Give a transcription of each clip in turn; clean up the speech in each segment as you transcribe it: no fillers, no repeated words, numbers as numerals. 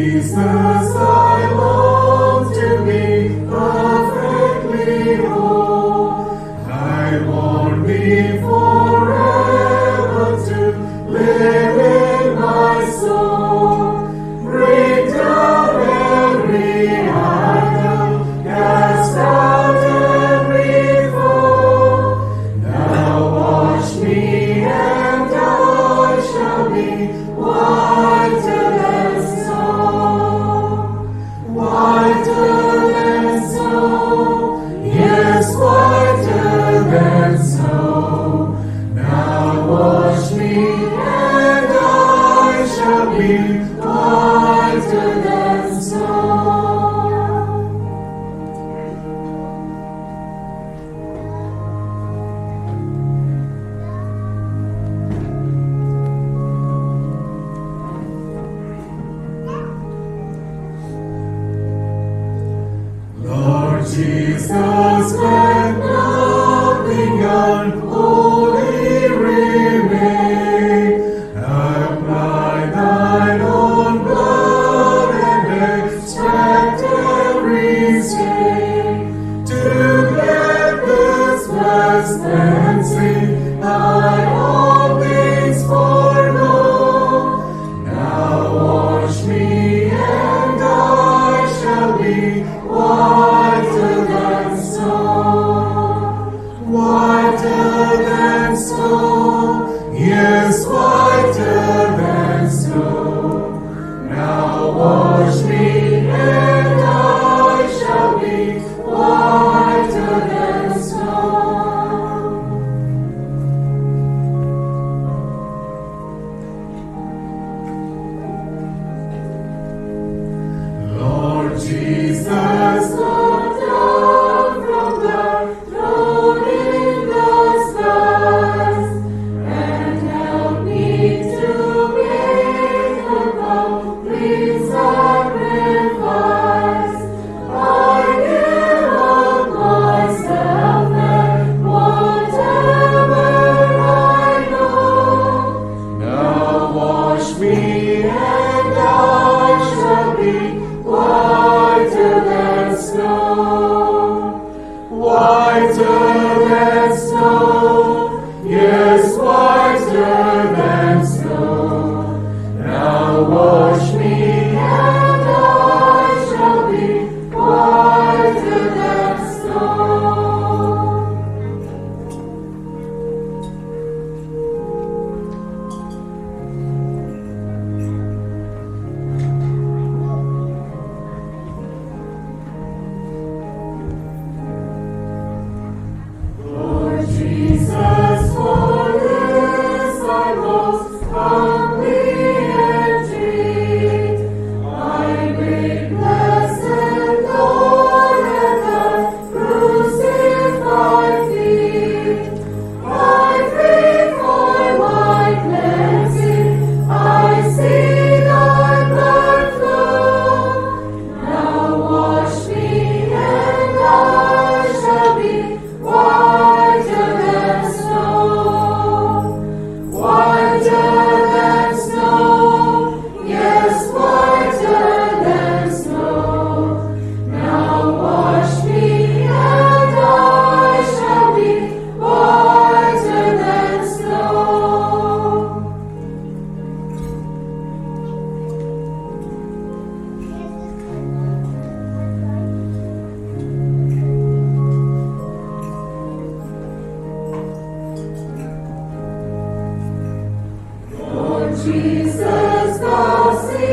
Jesus, I long to be perfectly whole. I want thee forever to live in my soul. Break down every idol, cast out every foe. Now wash me and I shall be whiter than snow. Whiter than snow, yes, whiter than snow. Now wash me and I shall be whiter than snow. Lord Jesus, let nothing unholy remain. Apply thine own blood and extract every stain. To get this blessed cleansing, I all things forego. Now wash me and I shall be whiter than snow. Whiter than snow, yes, whiter than snow. Now wash me and I shall be whiter than snow. Lord Jesus, look down from the throne in the skies and help me to make a complete sacrifice. I give up myself and whatever I know. Now wash me and I shall be whiter than snow. Whiter than snow, yes, whiter than snow. Now wash me and I shall be whiter than snow. Lord Jesus, for this I most humbly entreat. My great blessed Lord, at thy crucified feet, I pray for my cleansing. I see thy blood flow. Now wash me and I shall be whiter than snow. Whiter than snow, yes, whiter than snow. Now wash me and I shall be whiter than snow. Lord Jesus, thou seest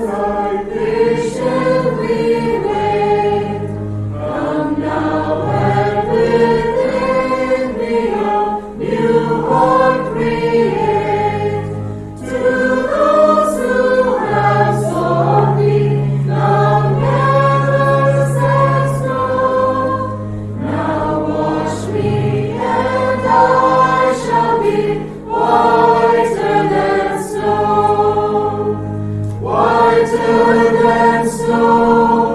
I patiently wait. Come now and within me a new heart create. To those who have sought thee, thou never saidst no. Now wash me and I shall be whiter than snow. Whiter than snow.